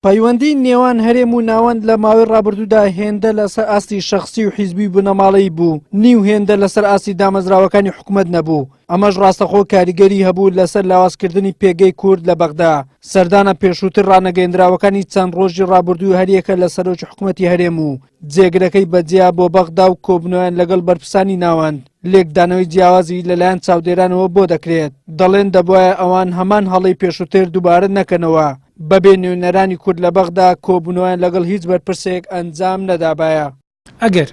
پەیوەندی نێوان هەرێم و ناوەند لە ماوەی ڕابردوودا هێندە لەسەر ئاستی شەخسی و حیزبی بوونەماڵەیی بوو، نیو هێندە لەسەر ئاستی دامەزراوەکانی حکوومەت نەبوو. ئەمەش ڕاستەخۆ کاریگەری هەبوو لەسەر لاوازکردنی پێگەی کورد لە بەغدا. سەردانە پێشووتر ڕانەگەیەندراوەکانی چەند ڕۆژی ڕابردوو هەریەکە لە سەرۆکی حکوومەتی هەرێم و جێگرەکەی بەجیا بۆ بەغدا و کۆبنەوەیان لەگەڵ بەرپرسانی ناوەند. لێکدانەوەی جیاوازی لەلایەن چاودێرانەوە بۆ دەکرێت. دەڵێن دەبوایە ئەوان هەمان هەڵەی پێشووتر دووبارە نەکەنەوە. بەبێ نوێنەرانی کورد لە بەغدا کۆبوونەوەیان لەگەڵ هیچ بەرپرسێک ئەنجام نەدابایە. ئەگەر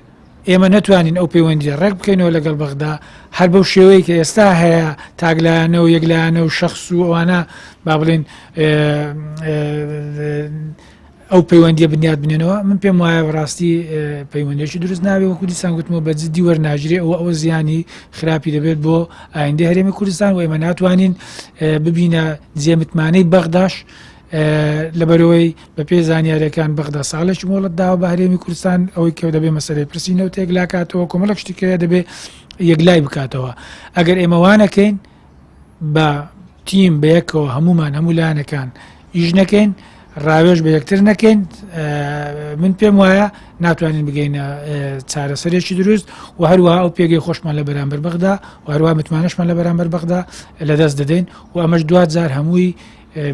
ئێمە نەتوانین ئەو پەیوەندیە ڕێک بکەینەوە لەگەڵ بەغدا، هەر بەو شێوەیە کە ئێستا هەیە تاگلایانە و یەکلایانە و شەخص و ئەوانە با بڵێن ئەو پەیوەندیە بنیاد بنێنەوە، من پێم وایە بەڕاستی پەیوەندێکی دروست نابێ. وەکو دیسان گوتمەوە بە جددی وەرناژرێ ئەوە زیانی خراپی دەبێت بۆ ئایندەی هەرێمی کوردستان و ئێمە ناتوانین ببینە جێمتمانەی بەغداش لەبەرەوەی بە پێ زانیاریەکان بەغدا ساڵێکی مۆڵەت داوە بە هەرێمی کوردستان ئەوەی کە دەبێ مەسەلەی پرسینە و تێکلاکاتەوە کۆمەڵک شتێکەیە دەبێ یەکلای بکاتەوە. ئەگەر ئێمە وانەکەین بە تیم بەیەکەوە هەمومان هەموو لایەنەکان ئیش نەکەین، ڕاوێژ بە یەکتر نەکەین، من پێم وایە ناتوانین بگەینە چارەسەرێکی دروست و هەروەها ئەو پێگەی خۆشمان لە بەرامبەر بەغدا و هەروەها متمانەشمان لە بەرامبەر بەغدا لەدەست دەدەین و ئەمەش دوات جار هەمووی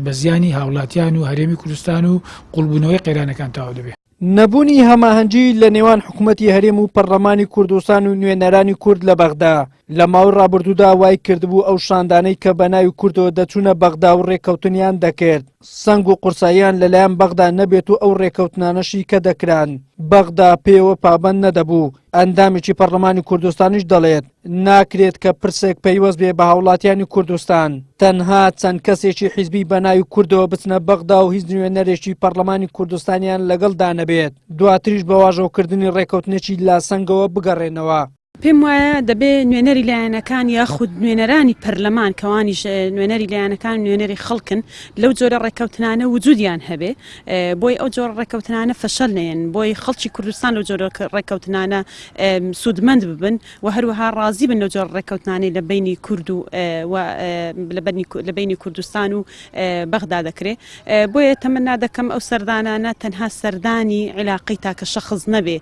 بە زیانی هاوڵاتیان و هەرێمی کوردستان و قوڵبوونەوەی قەیرانەکان تاوا دەبێت. نەبوونی هەماهەنگی لە نێوان حکوومەتی هەرێم و پەرلەمانی کوردستان و نوێنەرانی کورد لە بەغدا لە ماوەی ڕابردوودا وای کردبوو ئەو شاندانەی کە بەناوی کوردەوە دەچوونە بەغدا و ڕێککەوتنیان دەکرد. سەنگ و قورساییان لەلایەن بەغدا نەبێت و ئەو ڕێککەوتنانەشی کە دەکران بەغدا پێوە پابەند نەدەبوو. ئەندامێکی پەرلەمانی کوردستانیش دەڵێت ناکرێت کە پرسێک پەیوەست بێ بە هاوڵاتیانی کوردستان. تەنها چەند کەسێکی حیزبی بەناوی کوردەوە بچنە بەغدا و هیچ نوێنەرێکی پەرلەمانی کوردستانیان لەگەڵدا نەبێت، دواتریش بە واژەوکردنی ڕێککەوتنێکی لاسەنگەوە بگەڕێنەوە. پێم وایە دەبێ نوێنەری لایەنەکان یاخود نوێنەرانی پەرلەمان کەوانیش نوێنەری لایەنەکان نوێنەری خەڵکن لەو جۆرە ڕێککەوتنانە وجودیان هەبێ بۆی ئەو جۆرە ڕێککەوتنانە فەشەل نێن، بۆی خەڵکی کوردستان لەو جۆرە ڕێککەوتنانە سوودمەند ببن و هەروەها ڕازی بن لەو جۆرە ڕێککەوتنانی لە بینی کورد و لە بینی کوردستان و بەغدا دەکرێت. بۆیە تەمەنا دەکەم ئەو سەردانانە تەنها سەردانی علاقەی تاکە شەخص نەبێ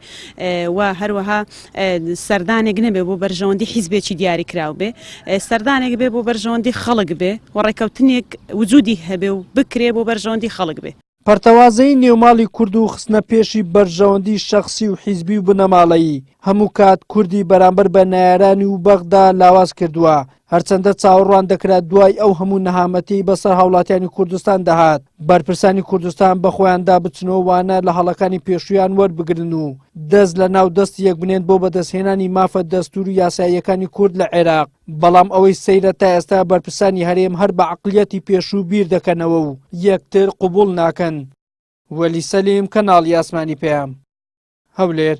و هەروەها سەردانێک نەبێ بۆ بەرژەوەندی حیزبێکی دیاری کراو بێ، سەردانێک بێ بۆ بەرژەوەندی خەڵک بێ و ڕێککەوتنێک وجودی هەبێ و بکرێ بۆ بەرژەوەندی خەڵک بێ. پەرتەوازەی نێوماڵی کورد و خستنە پێشی بەرژەوەندی شەخسی و حیزبی و بنەماڵەیی هەموو کات کوردی بەرامبەر بە نایارانی و بەغدا لاواز کردووە، هەرچەندە چاوەڕوان دەکرات دوای ئەو هەموو نەهامەتی بەسەر هاوڵاتیانی کوردستان دەهات بەرپرسانی کوردستان بەخۆیاندا بچنەوە وانە لە هەڵەکانی پێشویان وەربگرن و دەست لە ناو دەست یەک بنێن بۆ بەدەستهێنانی مافە دەستور و یاساییەکانی کورد لە عێراق. بەڵام ئەوەی سەیرە تا ئێستا بەرپرسانی هەرێم هەر بە عەقڵیەتی پێشوو بیر دەکەنەوە و یەکتر قبوڵ ناکەن. وەلی سەلیم، کەناڵی ئاسمانی پێیام، هەولێر.